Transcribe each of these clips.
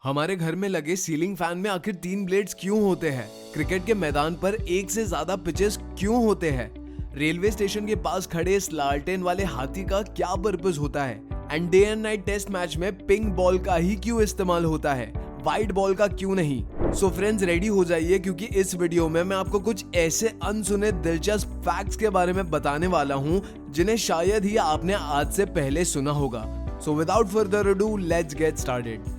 हमारे घर में लगे सीलिंग फैन में आखिर 3 ब्लेड्स क्यों होते हैं? क्रिकेट के मैदान पर एक से ज्यादा पिचेस क्यों होते हैं? रेलवे स्टेशन के पास खड़े इस लालटेन वाले हाथी का क्या पर्पस होता है? And day and night test match में पिंक बॉल का ही क्यों इस्तेमाल होता है, व्हाइट बॉल का क्यों नहीं? सो फ्रेंड्स, रेडी हो जाइए क्योंकि इस वीडियो में मैं आपको कुछ ऐसे अनसुने दिलचस्प फैक्ट्स के बारे में बताने वाला हूँ जिन्हें शायद ही आपने आज से पहले सुना होगा। So without further ado, let's get started.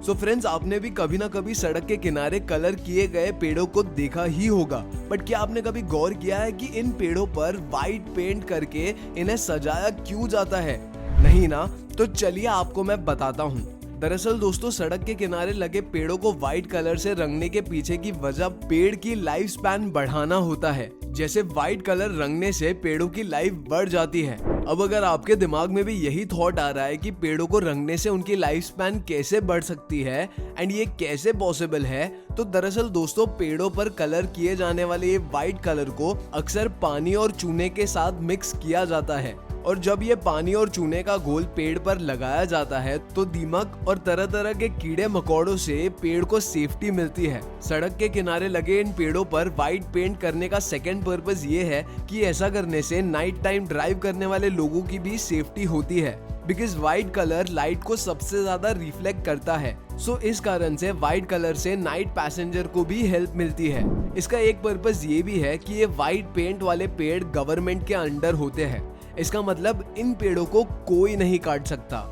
So friends, आपने भी कभी ना कभी सड़क के किनारे कलर किए गए पेड़ों को देखा ही होगा, बट क्या आपने कभी गौर किया है कि इन पेड़ों पर व्हाइट पेंट करके इन्हें सजाया क्यों जाता है? नहीं ना? तो चलिए आपको मैं बताता हूँ। दरअसल दोस्तों, सड़क के किनारे लगे पेड़ों को व्हाइट कलर से रंगने के पीछे की वजह पेड़ की लाइफ स्पैन बढ़ाना होता है। जैसे व्हाइट कलर रंगने से पेड़ों की लाइफ बढ़ जाती है। अब अगर आपके दिमाग में भी यही थॉट आ रहा है कि पेड़ों को रंगने से उनकी लाइफ स्पैन कैसे बढ़ सकती है एंड ये कैसे पॉसिबल है, तो दरअसल दोस्तों, पेड़ों पर कलर किए जाने वाले ये व्हाइट कलर को अक्सर पानी और चूने के साथ मिक्स किया जाता है, और जब ये पानी और चूने का घोल पेड़ पर लगाया जाता है तो दीमक और तरह तरह के कीड़े मकोड़ों से पेड़ को सेफ्टी मिलती है। सड़क के किनारे लगे इन पेड़ों पर व्हाइट पेंट करने का सेकंड पर्पस ये है कि ऐसा करने से नाइट टाइम ड्राइव करने वाले लोगों की भी सेफ्टी होती है, बिकॉज व्हाइट कलर लाइट को सबसे ज्यादा रिफ्लेक्ट करता है। सो इस कारण से व्हाइट कलर से नाइट पैसेंजर को भी हेल्प मिलती है। इसका एक पर्पस ये भी है कि ये व्हाइट पेंट वाले पेड़ गवर्नमेंट के अंडर होते हैं। इसका मतलब इन पेड़ों को कोई नहीं काट सकता।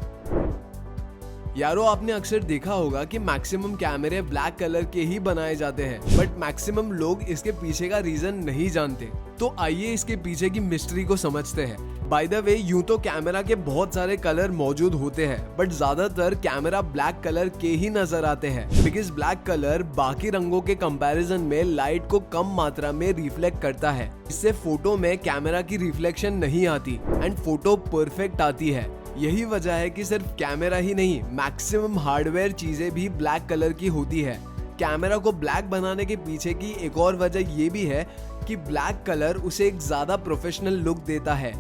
यारो, आपने अक्सर देखा होगा कि मैक्सिमम कैमरे ब्लैक कलर के ही बनाए जाते हैं, बट मैक्सिमम लोग इसके पीछे का रीजन नहीं जानते। तो आइए इसके पीछे की मिस्ट्री को समझते हैं। बाय द वे, यूं तो कैमरा के बहुत सारे कलर मौजूद होते हैं, बट ज्यादातर कैमरा ब्लैक कलर के ही नजर आते हैं, बिकॉज ब्लैक कलर बाकी रंगों के कंपैरिजन में लाइट को कम मात्रा में रिफ्लेक्ट करता है। इससे फोटो में कैमरा की रिफ्लेक्शन नहीं आती एंड फोटो परफेक्ट आती है। यही वजह है कि सिर्फ कैमरा ही नहीं, मैक्सिमम हार्डवेयर चीजें भी ब्लैक कलर की होती है। कैमरा को ब्लैक बनाने के पीछे की एक और वजह ये भी है कि ब्लैक कलर उसे एक ज्यादा प्रोफेशनल लुक देता है।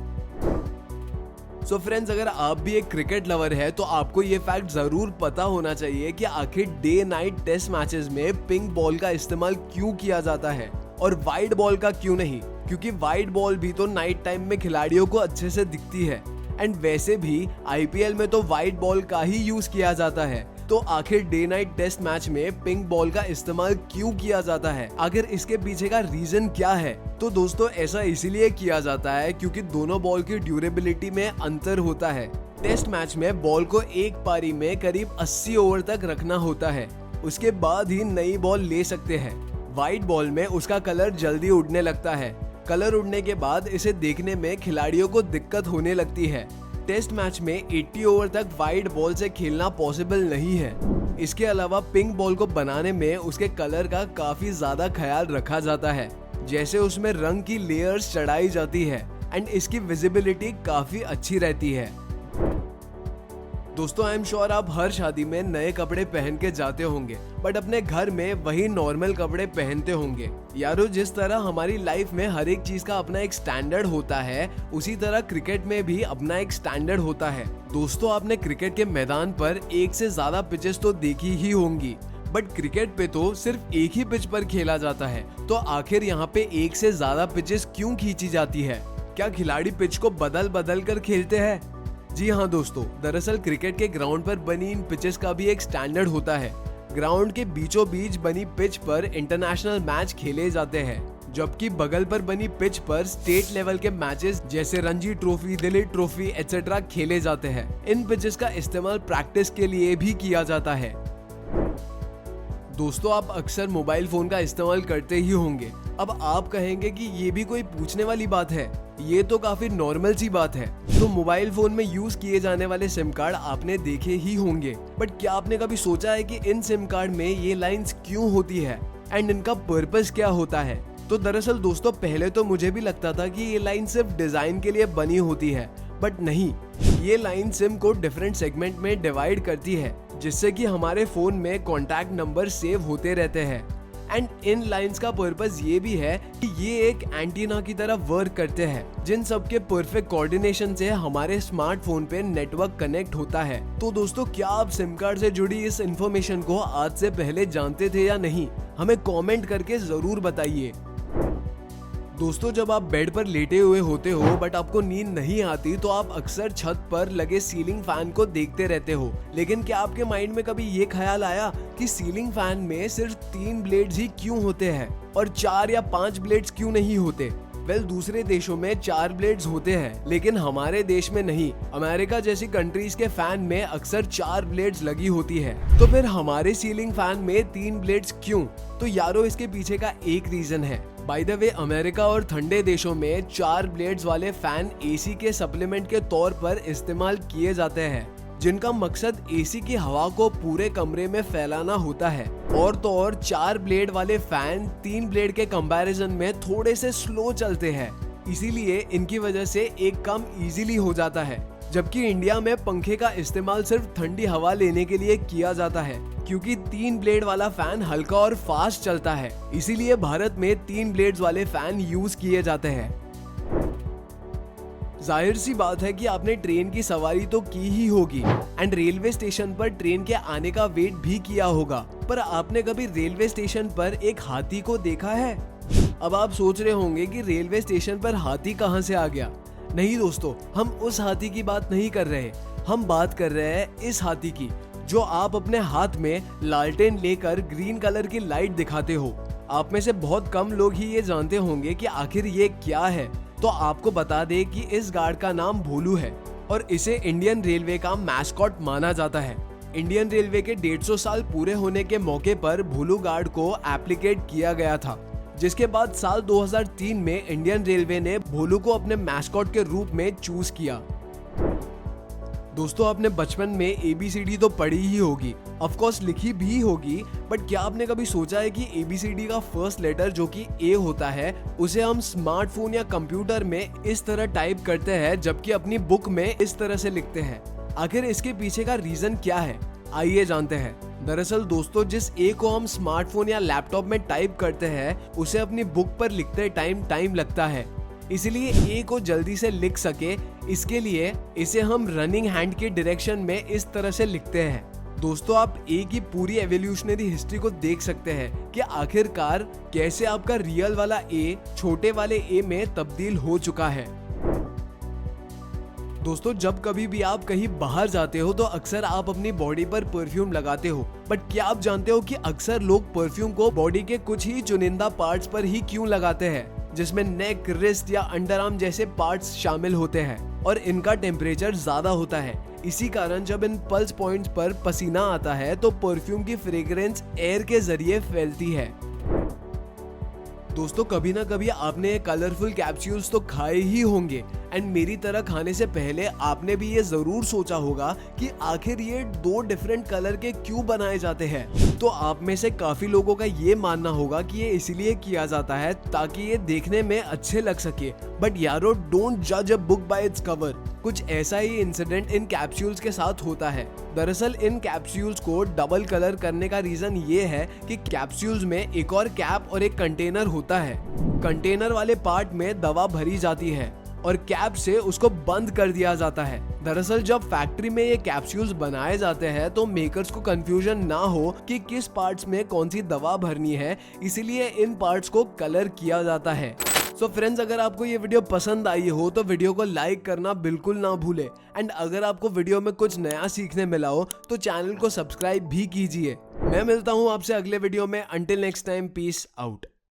सो फ्रेंड्स, अगर आप भी एक क्रिकेट लवर है तो आपको ये फैक्ट जरूर पता होना चाहिए कि आखिर डे नाइट टेस्ट मैचेस में पिंक बॉल का इस्तेमाल क्यों किया जाता है और व्हाइट बॉल का क्यों नहीं, क्योंकि व्हाइट बॉल भी तो नाइट टाइम में खिलाड़ियों को अच्छे से दिखती है। एंड वैसे भी आईपीएल में तो व्हाइट बॉल का ही यूज किया जाता है। तो आखिर डे नाइट टेस्ट मैच में पिंक बॉल का इस्तेमाल क्यों किया जाता है? आखिर इसके पीछे का रीजन क्या है? तो दोस्तों, ऐसा इसीलिए किया जाता है क्योंकि दोनों बॉल की ड्यूरेबिलिटी में अंतर होता है। टेस्ट मैच में बॉल को एक पारी में करीब 80 ओवर तक रखना होता है, उसके बाद ही नई बॉल ले सकते हैं। व्हाइट बॉल में उसका कलर जल्दी उड़ने लगता है। कलर उड़ने के बाद इसे देखने में खिलाड़ियों को दिक्कत होने लगती है। टेस्ट मैच में 80 ओवर तक व्हाइट बॉल से खेलना पॉसिबल नहीं है। इसके अलावा पिंक बॉल को बनाने में उसके कलर का काफी ज्यादा ख्याल रखा जाता है, जैसे उसमें रंग की लेयर्स चढ़ाई जाती है एंड इसकी विजिबिलिटी काफी अच्छी रहती है। दोस्तों, आई एम श्योर आप हर शादी में नए कपड़े पहन के जाते होंगे, बट अपने घर में वही नॉर्मल कपड़े पहनते होंगे। यारो, जिस तरह हमारी लाइफ में हर एक चीज का अपना एक स्टैंडर्ड होता है, उसी तरह क्रिकेट में भी अपना एक स्टैंडर्ड होता है। दोस्तों, आपने क्रिकेट के मैदान पर एक से ज्यादा पिचेस तो देखी ही होंगी, बट क्रिकेट पे तो सिर्फ एक ही पिच पर खेला जाता है। तो आखिर यहाँ पे एक से ज्यादा पिचेस क्यों खींची जाती है? क्या खिलाड़ी पिच को बदल बदल कर खेलते हैं? जी हाँ दोस्तों, दरअसल क्रिकेट के ग्राउंड पर बनी इन पिचेस का भी एक स्टैंडर्ड होता है। ग्राउंड के बीचों बीच बनी पिच पर इंटरनेशनल मैच खेले जाते हैं, जबकि बगल पर बनी पिच पर स्टेट लेवल के मैचेस जैसे Ranji trophy, Dilip trophy etcetera खेले जाते हैं। इन पिचेस का इस्तेमाल प्रैक्टिस के लिए भी किया जाता है। दोस्तों, आप अक्सर मोबाइल फोन का इस्तेमाल करते ही होंगे। अब आप कहेंगे कि ये भी कोई पूछने वाली बात है, ये तो काफी नॉर्मल सी बात है। तो मोबाइल फोन में यूज किए जाने वाले सिम कार्ड आपने देखे ही होंगे, बट क्या आपने कभी सोचा है कि इन सिम कार्ड में ये लाइंस क्यों होती है एंड इनका पर्पस क्या होता है? तो दरअसल दोस्तों, पहले तो मुझे भी लगता था कि ये लाइन सिर्फ डिजाइन के लिए बनी होती है, बट नहीं, ये लाइन सिम को डिफरेंट सेगमेंट में डिवाइड करती है, जिससे कि हमारे फोन में कॉन्टैक्ट नंबर सेव होते रहते हैं। एंड इन लाइंस का पर्पस ये भी है कि ये एक एंटीना की तरह वर्क करते हैं जिन सब के परफेक्ट कोऑर्डिनेशन से हमारे स्मार्टफोन पे नेटवर्क कनेक्ट होता है। तो दोस्तों, क्या आप सिम कार्ड से जुड़ी इस इंफॉर्मेशन को आज से पहले जानते थे या नहीं? हमें कमेंट करके जरूर बताइए। दोस्तों, जब आप बेड पर लेटे हुए होते हो बट आपको नींद नहीं आती तो आप अक्सर छत पर लगे सीलिंग फैन को देखते रहते हो। लेकिन क्या आपके माइंड में कभी ये ख्याल आया कि सीलिंग फैन में सिर्फ 3 ब्लेड्स ही क्यों होते हैं और 4 या 5 ब्लेड्स क्यों नहीं होते? दूसरे देशों में 4 ब्लेड्स होते हैं लेकिन हमारे देश में नहीं। अमेरिका जैसी कंट्रीज के फैन में अक्सर 4 ब्लेड्स लगी होती है। तो फिर हमारे सीलिंग फैन में 3 ब्लेड्स क्यों? तो यारो, इसके पीछे का एक रीजन है। बाय द वे, अमेरिका और ठंडे देशों में 4 ब्लेड्स वाले फैन एसी के सप्लीमेंट के तौर पर इस्तेमाल किए जाते हैं, जिनका मकसद एसी की हवा को पूरे कमरे में फैलाना होता है। और तो और 4 ब्लेड वाले फैन 3 ब्लेड के कंपैरिजन में थोड़े से स्लो चलते हैं, इसीलिए इनकी वजह से एक काम इजीली हो जाता है। जबकि इंडिया में पंखे का इस्तेमाल सिर्फ ठंडी हवा लेने के लिए किया जाता है, क्योंकि 3 ब्लेड वाला फैन हल्का और फास्ट चलता है, इसीलिए भारत में 3 ब्लेड्स वाले फैन यूज किए जाते हैं। जाहिर सी बात है कि आपने ट्रेन की सवारी तो की ही होगी एंड रेलवे स्टेशन पर ट्रेन के आने का वेट भी किया होगा, पर आपने कभी रेलवे स्टेशन पर एक हाथी को देखा है? अब आप सोच रहे होंगे कि रेलवे स्टेशन पर हाथी कहां से आ गया। नहीं दोस्तों, हम उस हाथी की बात नहीं कर रहे, हम बात कर रहे हैं इस हाथी की जो आप अपने हाथ में लालटेन लेकर ग्रीन कलर की लाइट दिखाते हो। आप में से बहुत कम लोग ही ये जानते होंगे कि आखिर ये क्या है। तो आपको बता दे कि इस गार्ड का नाम भोलू है और इसे इंडियन रेलवे का मैस्कॉट माना जाता है। इंडियन रेलवे के 150 साल पूरे होने के मौके पर भोलू गार्ड को एप्लीकेट किया गया था, जिसके बाद साल 2003 में इंडियन रेलवे ने भोलू को अपने मैस्कॉट के रूप में चूज किया। दोस्तों, आपने बचपन में ABCD तो पढ़ी ही होगी, ऑफ कोर्स लिखी भी होगी, बट क्या आपने कभी सोचा है कि ABCD का फर्स्ट लेटर जो कि A होता है उसे हम स्मार्टफोन या कंप्यूटर में इस तरह टाइप करते हैं जबकि अपनी बुक में इस तरह से लिखते हैं? आखिर इसके पीछे का रीजन क्या है, आइए जानते हैं। दरअसल दोस्तों, जिस A को हम स्मार्टफोन या लैपटॉप में टाइप करते हैं उसे अपनी बुक पर लिखते टाइम लगता है, इसलिए A को जल्दी से लिख सके इसके लिए इसे हम रनिंग हैंड के डायरेक्शन में इस तरह से लिखते हैं। दोस्तों, आप A की पूरी एवोल्यूशनरी हिस्ट्री को देख सकते हैं कि आखिरकार कैसे आपका रियल वाला A छोटे वाले A में तब्दील हो चुका है। दोस्तों, जब कभी भी आप कहीं बाहर जाते हो तो अक्सर आप अपनी बॉडी पर परफ्यूम लगाते हो, बट क्या आप जानते हो कि अक्सर लोग परफ्यूम को बॉडी के कुछ ही चुनिंदा पार्ट्स पर ही क्यों लगाते हैं, जिसमें नेक, रिस्ट या अंडर आर्म जैसे पार्ट्स शामिल होते हैं और इनका टेम्परेचर ज्यादा होता है। इसी कारण जब इन पल्स पॉइंट्स पर पसीना आता है तो परफ्यूम की फ्रेग्रेंस एयर के जरिए फैलती है। दोस्तों, कभी ना कभी आपने ये कलरफुल कैप्सूल्स तो खाए ही होंगे एंड मेरी तरह खाने से पहले आपने भी ये जरूर सोचा होगा कि आखिर ये 2 डिफरेंट कलर के क्यों बनाए जाते हैं। तो आप में से काफी लोगों का ये मानना होगा कि ये इसलिए किया जाता है ताकि ये देखने में अच्छे लग सके, बट यारो, डोंट जज a book by its cover. कुछ ऐसा ही इंसिडेंट इन कैप्सूल्स के साथ होता है। दरअसल इन कैप्सूल्स को डबल कलर करने का रीजन ये है कि कैप्सूल्स में एक और कैप और एक कंटेनर होता है। कंटेनर वाले पार्ट में दवा भरी जाती है और कैप से उसको बंद कर दिया जाता है। दरअसल जब फैक्ट्री में ये कैप्सूल्स बनाए जाते हैं तो मेकर्स को कंफ्यूजन ना हो कि किस पार्ट्स में कौन सी दवा भरनी है, इसीलिए इन पार्ट्स को कलर किया जाता है। सो फ्रेंड्स, अगर आपको ये वीडियो पसंद आई हो तो वीडियो को लाइक करना बिल्कुल ना भूले एंड अगर आपको वीडियो में कुछ नया सीखने मिला हो तो चैनल को सब्सक्राइब भी कीजिए। मैं मिलता हूँ आपसे अगले वीडियो में। Until next time, peace out.